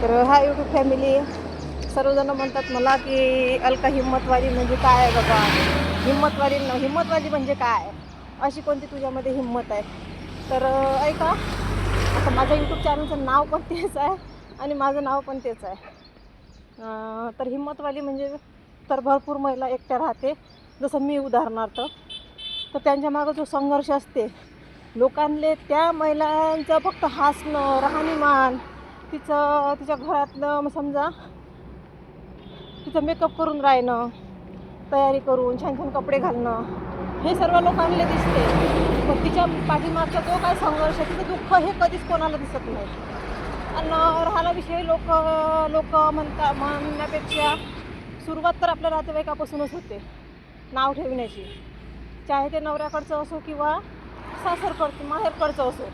तर हा YouTube family, सर्वजण म्हणतात मला की अलका हिम्मतवाली म्हणजे काय आहे बाबा, हिम्मतवाली म्हणजे काय, अशी कोणती तुझ्यामध्ये हिम्मत आहे. तर ऐका, आता माझ्या यूट्यूब चॅनलचं नाव पण तेच आहे आणि माझं नाव पण तेच आहे. तर हिम्मतवाली म्हणजे तर भरपूर महिला एकट्या राहते, जसं मी उदाहरणार्थ. तर त्यांच्या मागं जो संघर्ष असते, लोकांले त्या महिलांचं फक्त हसणं, राहणीमान, तिच्या घरातलं मग समजा तिचं मेकअप करून राहणं, तयारी करून छान छान कपडे घालणं, हे सर्व लोकांना दिसते. पण तिच्या पाठीमागचा जो काय संघर्ष, तिचं दुःख हे कधीच कोणाला दिसत नाही. आणि राहिला विषय लोक म्हणण्यापेक्षा सुरुवात तर आपल्या नातेवाईकापासूनच होते नाव ठेवण्याची, चाहे ते नवऱ्याकडचं असो किंवा सासरकडचं माहेरकडचं असो.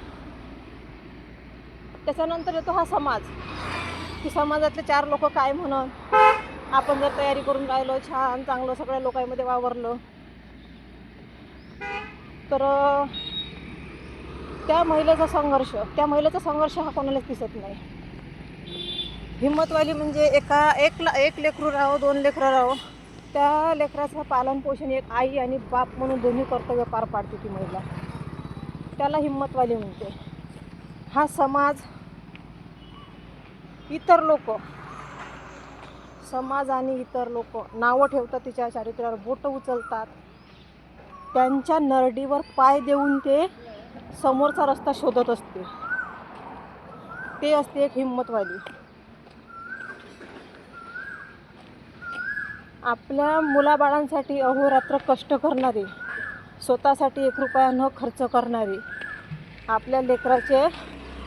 त्याच्यानंतर येतो हा समाज, की समाजातले 4 लोक काय म्हणत. आपण जर तयारी करून राहिलो, छान चांगलं सगळ्या लोकांमध्ये वावरलं, तर त्या महिलेचा संघर्ष हा कोणालाच दिसत नाही. हिम्मतवाली म्हणजे एक लेकरू राहो, 2 लेकरं राहो, त्या लेकराचं पालनपोषण एक आई आणि बाप म्हणून दोन्ही कर्तव्य पार पाडते ती महिला, त्याला हिम्मतवाली म्हणते. हा समाज, समाज आणि इतर लोक नावं ठेवतात, तिच्या चारित्र्यावर बोटं उचलतात, त्यांच्या नरडीवर पाय देऊन ते समोरचा रस्ता शोधत असते. ते असते एक हिम्मतवाली. आपल्या मुलाबाळांसाठी अहोरात्र कष्ट करणारी, स्वतःसाठी 1 रुपया न खर्च करणारी, आपल्या लेकराचे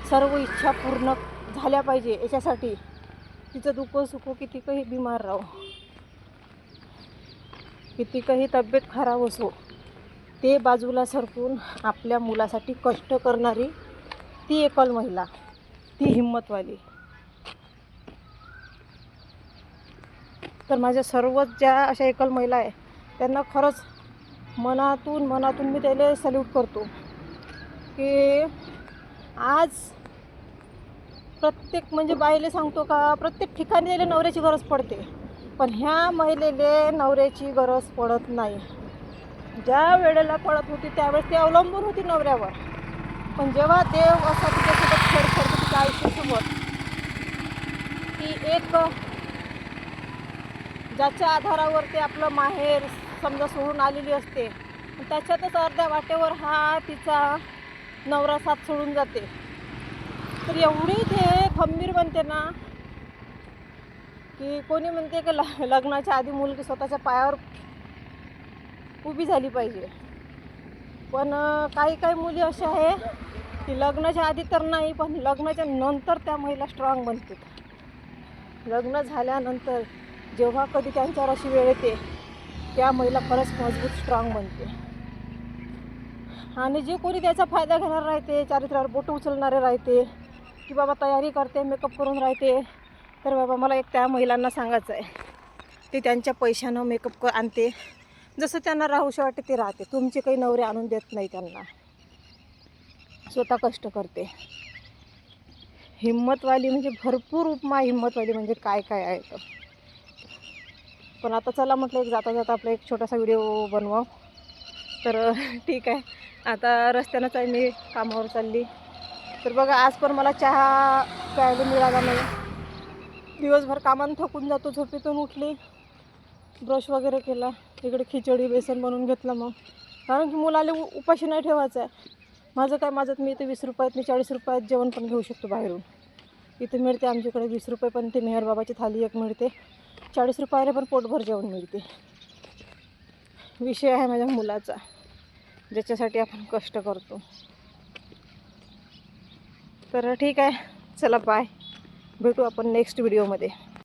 सर्व इच्छा पूर्ण झाल्या पाहिजे याच्यासाठी तिचं दुःख सुख, कितीकही बिमार राहो, कितीकही तब्येत खराब असो, ते बाजूला सरकून आपल्या मुलासाठी कष्ट करणारी ती एकल महिला, ती हिम्मतवाली. तर माझ्या सर्वच ज्या अशा एकल महिला आहे, त्यांना खरंच मनातून मी त्याला सॅल्यूट करतो, की आज प्रत्येक म्हणजे बाईले सांगतो का, प्रत्येक ठिकाणी त्याला नवऱ्याची गरज पडते, पण ह्या महिलेले नवऱ्याची गरज पडत नाही. ज्या वेळेला पडत होती त्यावेळेस ती अवलंबून होती नवऱ्यावर, पण जेव्हा देव असा तिच्यासोबत खेळ खेळतो तिच्या आयुष्यासोबत, की एक ज्याच्या आधारावर ते आपलं माहेर समजा सोडून आलेली असते, त्याच्यातच अर्ध्या वाटेवर हा तिचा नवरा साथ सोडून जाते. तर एवढी ते खंबीर बनते ना, की कोणी म्हणते की लग्नाच्या आधी मुलगी स्वतःच्या पायावर उभी झाली पाहिजे, पण काही मुली अशा आहे की लग्नाच्या आधी तर नाही, पण लग्नाच्या नंतर त्या महिला स्ट्रॉंग बनतात. लग्न झाल्यानंतर जेव्हा कधी त्यांच्यावर अशी वेळ येते, त्या महिला खरंच मजबूत स्ट्रॉंग बनते. आणि जे कोणी त्याचा फायदा घेणार राहते, चारित्र्यावर बोटं उचलणारे राहते, की बाबा तयारी करते, मेकअप करून राहते, तर बाबा मला एक त्या महिलांना सांगायचं आहे, ते त्यांच्या पैशानं मेकअप आणते, जसं त्यांना राहूशी वाटते ते राहते. तुमचे काही नवरे आणून देत नाही त्यांना, स्वतः कष्ट करते. हिम्मतवाली म्हणजे भरपूर उपमा हिम्मतवाली म्हणजे काय आहे तर. पण आता चला म्हटलं एक जाता आपला एक छोटासा व्हिडिओ बनवा. तर ठीक आहे, आता रस्त्यानंच आहे, मी कामावर चालली. तर बघा, आज पण मला चहा प्यायला मिळाला नाही. दिवसभर कामानं थकून जातो, झोपेतून उठली, ब्रश वगैरे केला, इकडे खिचडी बेसन बनवून घेतलं. मग कारण की मुलाला उपाशी नाही ठेवायचं आहे. माझं मी इथे 20 रुपयात, मी 40 रुपयात जेवण पण घेऊ शकतो बाहेरून. इथे मिळते आमच्याकडे 20 रुपये, पण ते मेहर बाबाची थाली एक मिळते, 40 रुपयाला पण पोटभर जेवण मिळते. विषय आहे माझ्या मुलाचा, ज्याच्यासाठी आपण कष्ट करतो. तर ठीक आहे, चला बाय, भेटू आपण नेक्स्ट व्हिडिओमध्ये.